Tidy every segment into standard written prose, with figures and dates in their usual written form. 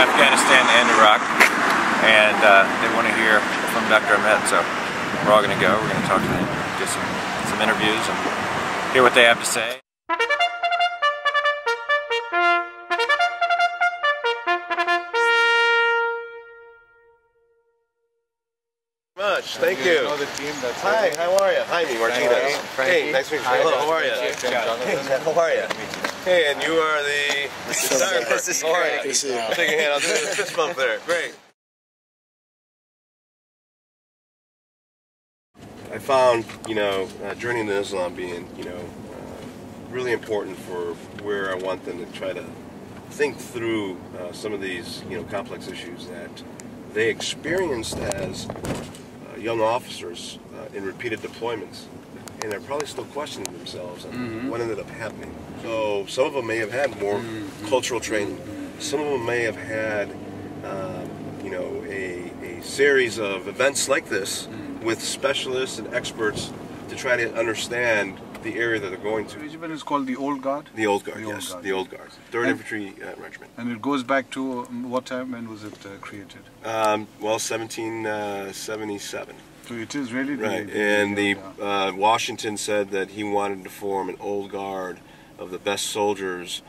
Afghanistan and Iraq, and they want to hear from Dr. Ahmed, so we're all going to go. We're going to talk to them, do some interviews, and hear what they have to say. Thank you. Know the team that's Hi, how are you? Hi, me, Martinez. Hey, nice to meet you. Hello, how are you? Hey, how are you? Hey, and you are the photographer. This is Craig. Craig. Take a hand. I'll do a fist bump there. Great. I found, journey into Islam being, really important for where I want them to try to think through some of these, complex issues that they experienced as young officers in repeated deployments, and they're probably still questioning themselves on what ended up happening. So some of them may have had more cultural training. Some of them may have had, a series of events like this with specialists and experts to try to understand the area that they're going to. The regiment is called the Old Guard? The Old Guard, yes. The Old Guard. 3rd Infantry Regiment. And it goes back to what time? When was it created? 1777. So it is really... Right, and Washington said that he wanted to form an Old Guard of the best soldiers,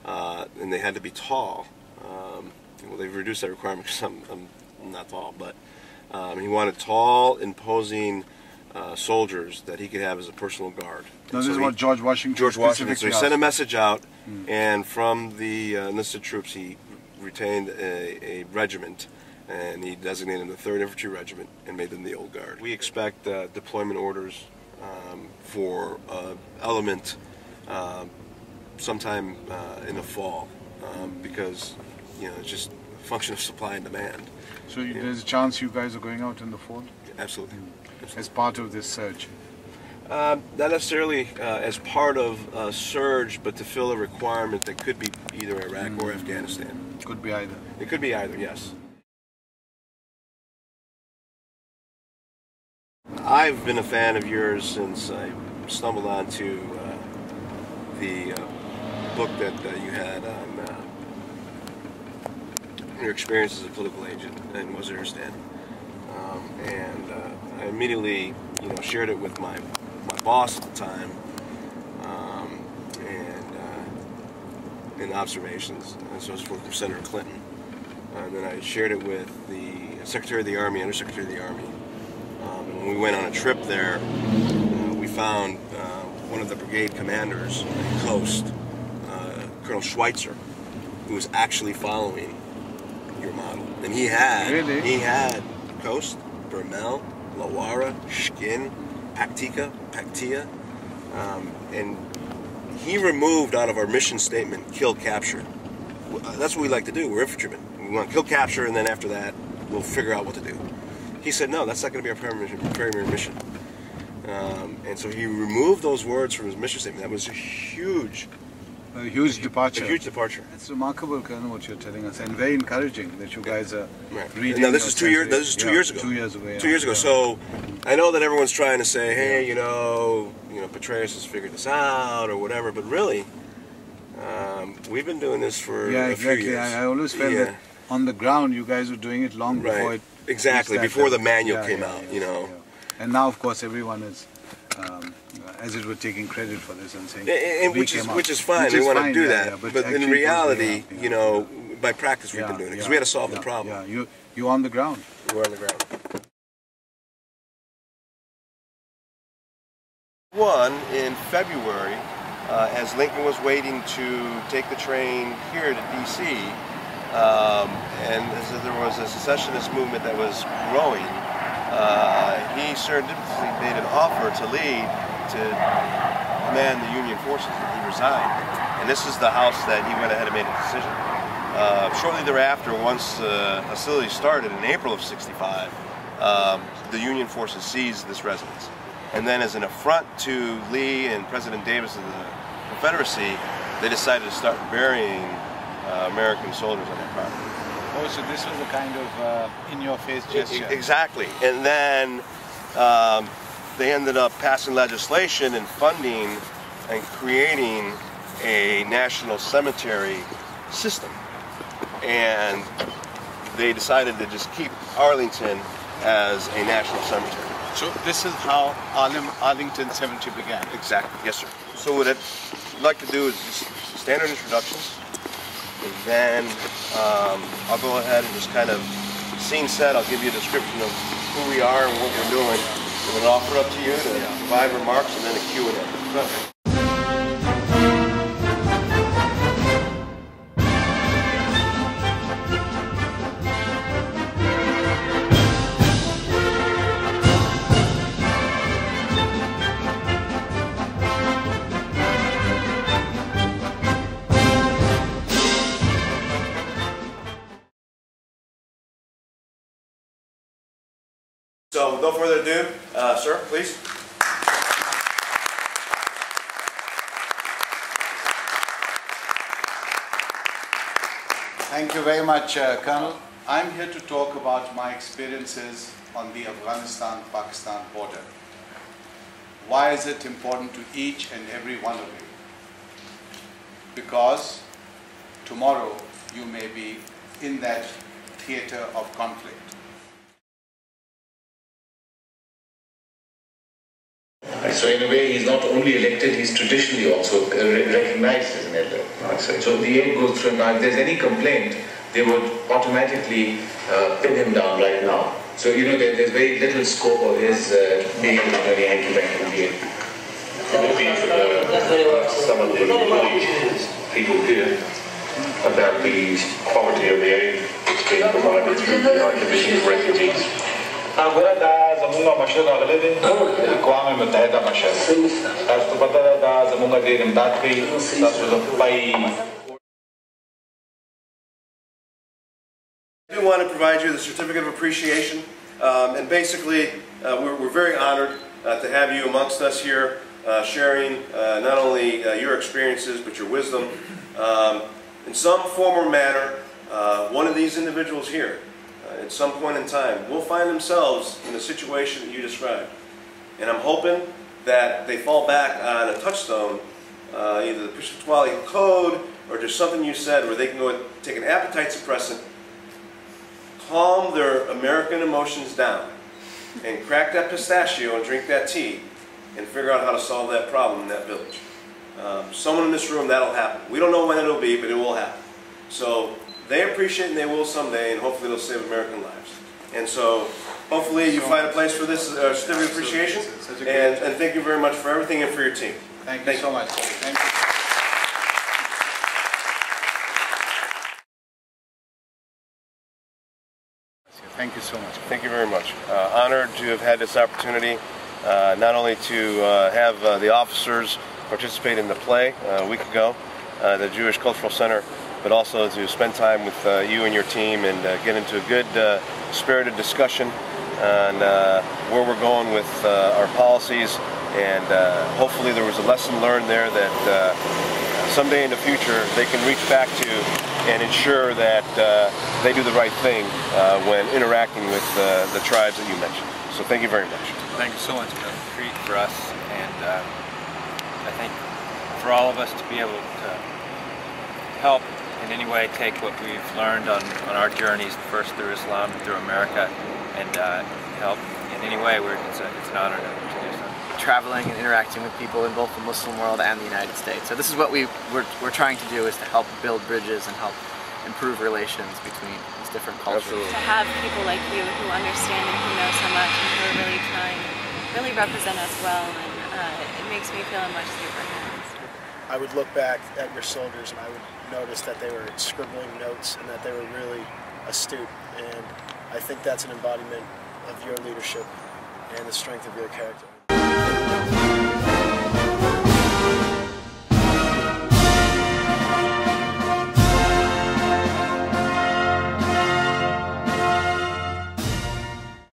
and they had to be tall. Well, they've reduced that requirement because I'm not tall, but he wanted tall, imposing soldiers that he could have as a personal guard. Now, this is what George Washington So he sent a message out, and from the enlisted troops he retained a regiment, and he designated them the 3rd Infantry Regiment and made them the Old Guard. We expect deployment orders for element sometime in the fall, because it's just a function of supply and demand. So there's a chance you guys are going out in the fall? Absolutely. As part of this surge? Not necessarily as part of a surge, but to fill a requirement that could be either Iraq or Afghanistan. Could be either. It could be either, yes. I've been a fan of yours since I stumbled onto the book that you had on your experience as a political agent in Waziristan. And I immediately, shared it with my boss at the time, and observations. And so I was working with Senator Clinton. And then I shared it with the Secretary of the Army, Undersecretary of the Army. And when we went on a trip there, we found one of the brigade commanders on the coast, Colonel Schweitzer, who was actually following your model. And he had Coast, Burmel, Lawara, Shkin, Paktia, and he removed out of our mission statement kill, capture. That's what we like to do. We're infantrymen. We want kill, capture, and then after that we'll figure out what to do. He said no, that's not going to be our primary mission. And so he removed those words from his mission statement. That was a huge departure. A huge departure. It's remarkable, Colonel, what you're telling us, and very encouraging that you guys are reading. Now this is 2 years. This is 2 years ago. 2 years ago. Yeah. 2 years ago. So I know that everyone's trying to say, hey, Petraeus has figured this out or whatever, but really, we've been doing this for a few years. I always felt that on the ground you guys were doing it long before it. Exactly, before the manual came out. And now, of course, everyone is. As it were, taking credit for this and saying, which is fine. We want to do that, but in reality, by practice, we've been doing it because we had to solve the problem. Yeah, you're on the ground. We're on the ground. In February, as Lincoln was waiting to take the train here to D.C., and as there was a secessionist movement that was growing, he serendipitously made an offer to lead to command the Union forces, and he resigned. And this is the house that he went ahead and made a decision. Shortly thereafter, once hostilities started in April of '65, the Union forces seized this residence. And then as an affront to Lee and President Davis of the Confederacy, they decided to start burying American soldiers on that property. Oh, so this was a kind of in-your-face gesture. Exactly. And then they ended up passing legislation and funding and creating a national cemetery system. and they decided to just keep Arlington as a national cemetery. So this is how Arlington Cemetery began? Exactly, yes sir. So what I'd like to do is just standard introductions, and then I'll go ahead and just kind of, scene set, I'll give you a description of who we are and what we're doing, and then I'll offer it up to you to provide remarks and then a Q&A. Perfect. So, with no further ado, sir, please. Thank you very much, Colonel. I'm here to talk about my experiences on the Afghanistan-Pakistan border. Why is it important to each and every one of you? Because tomorrow you may be in that theater of conflict. So in a way, he's not only elected, he's traditionally also recognized as an elder. So the aid goes through him. Now, if there's any complaint, they would automatically pin him down right now. So, you know, there's very little scope of his being any hanky-panky deal. Maybe some of the people here about the quality of the aid that's being provided through the Division of Refugees. دا زمونږ مشر راغلی دی اقوام متحده مشر تاسو ته پته ده دا زمونږ ډېر امداد کوي تاسو د پای I do want to provide you the certificate of appreciation, and basically we're very honored to have you amongst us here, sharing not only your experiences but your wisdom. In some form or manner, one of these individuals here at some point in time will find themselves in the situation that you described. And I'm hoping that they fall back on a touchstone, either the Piscataway Code or just something you said where they can go and take an appetite suppressant, calm their American emotions down, and crack that pistachio and drink that tea and figure out how to solve that problem in that village. Someone in this room, that'll happen. We don't know when it'll be, but it will happen. So they appreciate and they will someday, and hopefully they'll save American lives. And so hopefully you find a place for this certificate of appreciation, and thank you very much for everything and for your team. Thank you so much. Thank you. Thank you so much. Thank you very much. Honored to have had this opportunity, not only to have the officers participate in the play a week ago, the Jewish Cultural Center, but also to spend time with you and your team and get into a good spirited discussion on where we're going with our policies, and hopefully there was a lesson learned there that someday in the future they can reach back to and ensure that they do the right thing when interacting with the tribes that you mentioned. So thank you very much. Thank you so much. It's a treat for us, and I think for all of us to be able to help in any way take what we've learned on our journeys, first through Islam and through America, and help in any way, it's an honor to do so. Traveling and interacting with people in both the Muslim world and the United States. So this is what we're trying to do, is to help build bridges and help improve relations between these different cultures. Absolutely. To have people like you who understand and who know so much and who are really trying, really represent us well, and it makes me feel a much safer hand. I would look back at your soldiers and I would notice that they were scribbling notes and that they were really astute, and I think that's an embodiment of your leadership and the strength of your character.